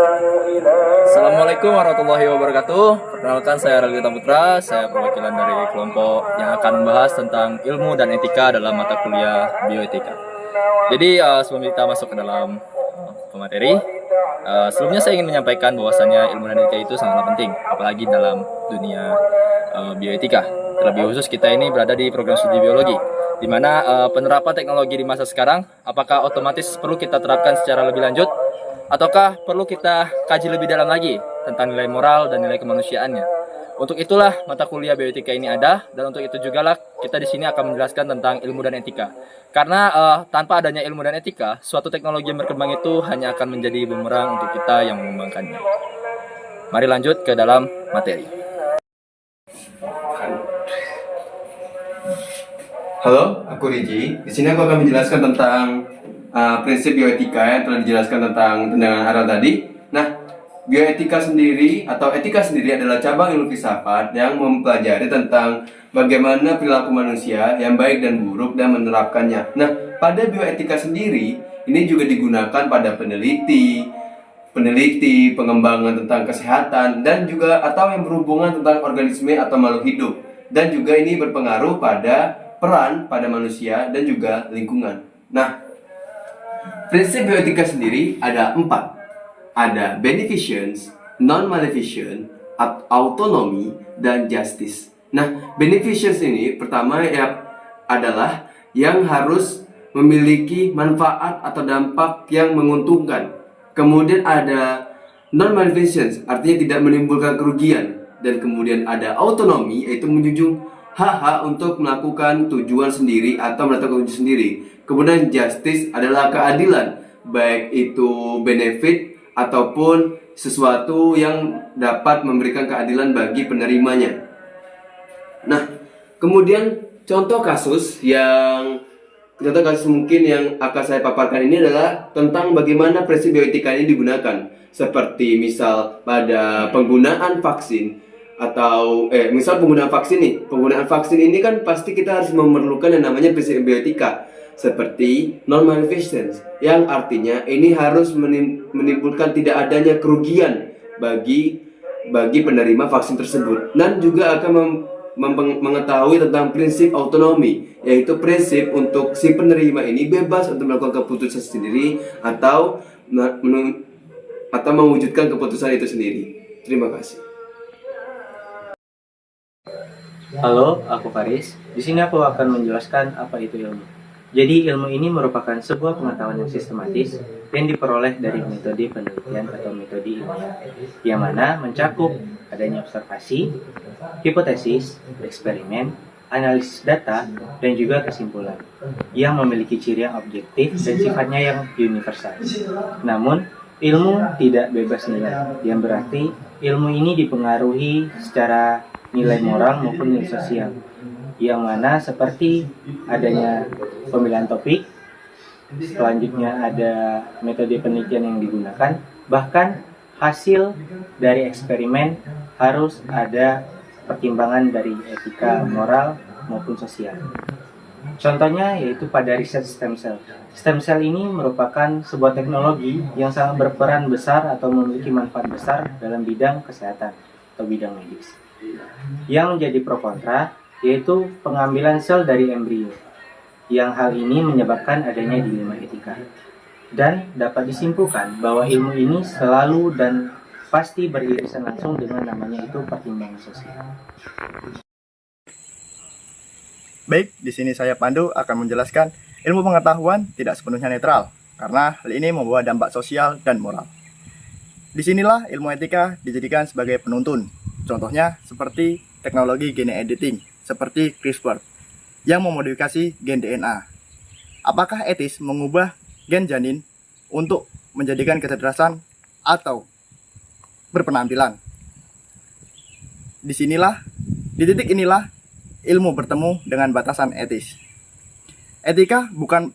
Assalamualaikum warahmatullahi wabarakatuh. Perkenalkan, saya Ralita Putra. Saya perwakilan dari kelompok yang akan membahas tentang ilmu dan etika dalam mata kuliah bioetika. Jadi sebelum kita masuk ke dalam pemateri, sebelumnya saya ingin menyampaikan bahwasannya ilmu dan etika itu sangatlah penting, apalagi dalam dunia bioetika. Terlebih khusus kita ini berada di program studi biologi, di mana penerapan teknologi di masa sekarang, apakah otomatis perlu kita terapkan secara lebih lanjut, ataukah perlu kita kaji lebih dalam lagi tentang nilai moral dan nilai kemanusiaannya. Untuk itulah mata kuliah bioetika ini ada, dan untuk itu juga lah kita di sini akan menjelaskan tentang ilmu dan etika. Karena tanpa adanya ilmu dan etika, suatu teknologi yang berkembang itu hanya akan menjadi bumerang untuk kita yang mengembangkannya. Mari lanjut ke dalam materi. Halo, aku Riji. Di sini aku akan menjelaskan tentang prinsip bioetika yang telah dijelaskan tentang tendangan arah tadi. Nah, bioetika sendiri atau etika sendiri adalah cabang ilmu filsafat yang mempelajari tentang bagaimana perilaku manusia yang baik dan buruk dan menerapkannya. Nah, pada bioetika sendiri ini juga digunakan pada peneliti, pengembangan tentang kesehatan, dan juga atau yang berhubungan tentang organisme atau makhluk hidup. Dan juga ini berpengaruh pada peran pada manusia dan juga lingkungan. Nah, prinsip bioetika sendiri ada 4. Ada beneficence, non-maleficence, autonomy, dan justice. Nah, beneficence ini pertama adalah yang harus memiliki manfaat atau dampak yang menguntungkan. Kemudian ada non-maleficence, artinya tidak menimbulkan kerugian. Dan kemudian ada autonomy, yaitu menjunjung hak untuk melakukan tujuan sendiri atau melakukan tujuan sendiri. Kemudian justice adalah keadilan, baik itu benefit ataupun sesuatu yang dapat memberikan keadilan bagi penerimanya. Nah, kemudian contoh kasus mungkin yang akan saya paparkan ini adalah tentang bagaimana prinsip bioetika ini digunakan. Seperti misal pada penggunaan vaksin atau penggunaan vaksin ini kan pasti kita harus memerlukan yang namanya prinsip bioetika seperti non-maleficence, yang artinya ini harus menimbulkan tidak adanya kerugian bagi penerima vaksin tersebut, dan juga akan mengetahui tentang prinsip autonomi, yaitu prinsip untuk si penerima ini bebas untuk melakukan keputusan sendiri atau mewujudkan keputusan itu sendiri. Terima kasih. Halo, aku Faris. Di sini aku akan menjelaskan apa itu ilmu. Jadi ilmu ini merupakan sebuah pengetahuan yang sistematis yang diperoleh dari metode penelitian atau metode ilmiah, yang mana mencakup adanya observasi, hipotesis, eksperimen, analisis data, dan juga kesimpulan yang memiliki ciri yang objektif dan sifatnya yang universal. Namun, ilmu tidak bebas nilai, yang berarti ilmu ini dipengaruhi secara nilai moral maupun nilai sosial, yang mana seperti adanya pemilihan topik, selanjutnya ada metode penelitian yang digunakan, bahkan hasil dari eksperimen harus ada pertimbangan dari etika, moral, maupun sosial. Contohnya yaitu pada riset stem cell. Stem cell ini merupakan sebuah teknologi yang sangat berperan besar atau memiliki manfaat besar dalam bidang kesehatan atau bidang medis. Yang menjadi pro kontra yaitu pengambilan sel dari embrio, yang hal ini menyebabkan adanya dilema etika. Dan dapat disimpulkan bahwa ilmu ini selalu dan pasti beririsan langsung dengan namanya itu pertimbangan sosial. Baik, di sini saya Pandu akan menjelaskan ilmu pengetahuan tidak sepenuhnya netral, karena hal ini membawa dampak sosial dan moral. Disinilah ilmu etika dijadikan sebagai penuntun. Contohnya seperti teknologi gene editing, seperti CRISPR, yang memodifikasi gen DNA. Apakah etis mengubah gen janin untuk menjadikan kecerdasan atau berpenampilan? Di titik inilah ilmu bertemu dengan batasan etis. Etika bukan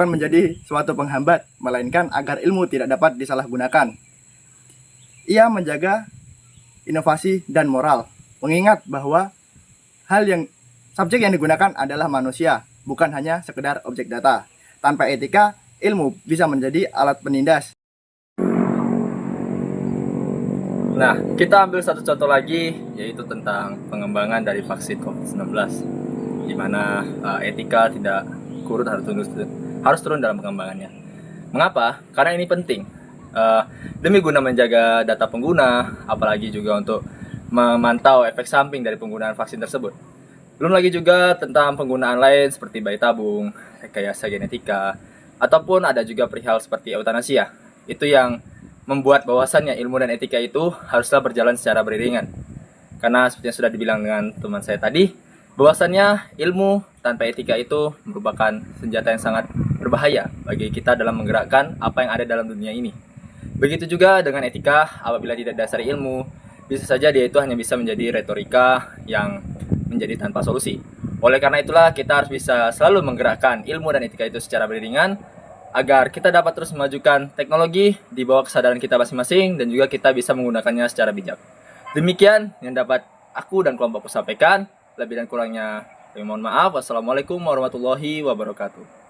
menjadi suatu penghambat, melainkan agar ilmu tidak dapat disalahgunakan. Ia menjaga inovasi dan moral, mengingat bahwa subjek yang digunakan adalah manusia, bukan hanya sekedar objek data. Tanpa etika, ilmu bisa menjadi alat penindas. Nah, kita ambil satu contoh lagi, yaitu tentang pengembangan dari vaksin COVID-19, di mana etika tidak kurut harus turun dalam pengembangannya. Mengapa? Karena ini penting. Demi guna menjaga data pengguna, apalagi juga untuk memantau efek samping dari penggunaan vaksin tersebut. Belum lagi juga tentang penggunaan lain seperti bayi tabung, rekayasa genetika, ataupun ada juga perihal seperti eutanasia. Itu yang membuat bahwasannya ilmu dan etika itu haruslah berjalan secara beriringan. Karena seperti yang sudah dibilang dengan teman saya tadi, bahwasannya ilmu tanpa etika itu merupakan senjata yang sangat berbahaya bagi kita dalam menggerakkan apa yang ada dalam dunia ini. Begitu juga dengan etika, apabila tidak dasari ilmu, bisa saja dia itu hanya bisa menjadi retorika yang menjadi tanpa solusi. Oleh karena itulah kita harus bisa selalu menggerakkan ilmu dan etika itu secara beriringan agar kita dapat terus memajukan teknologi di bawah kesadaran kita masing-masing dan juga kita bisa menggunakannya secara bijak. Demikian yang dapat aku dan kelompokku sampaikan. Lebih dan kurangnya, mohon maaf. Wassalamualaikum warahmatullahi wabarakatuh.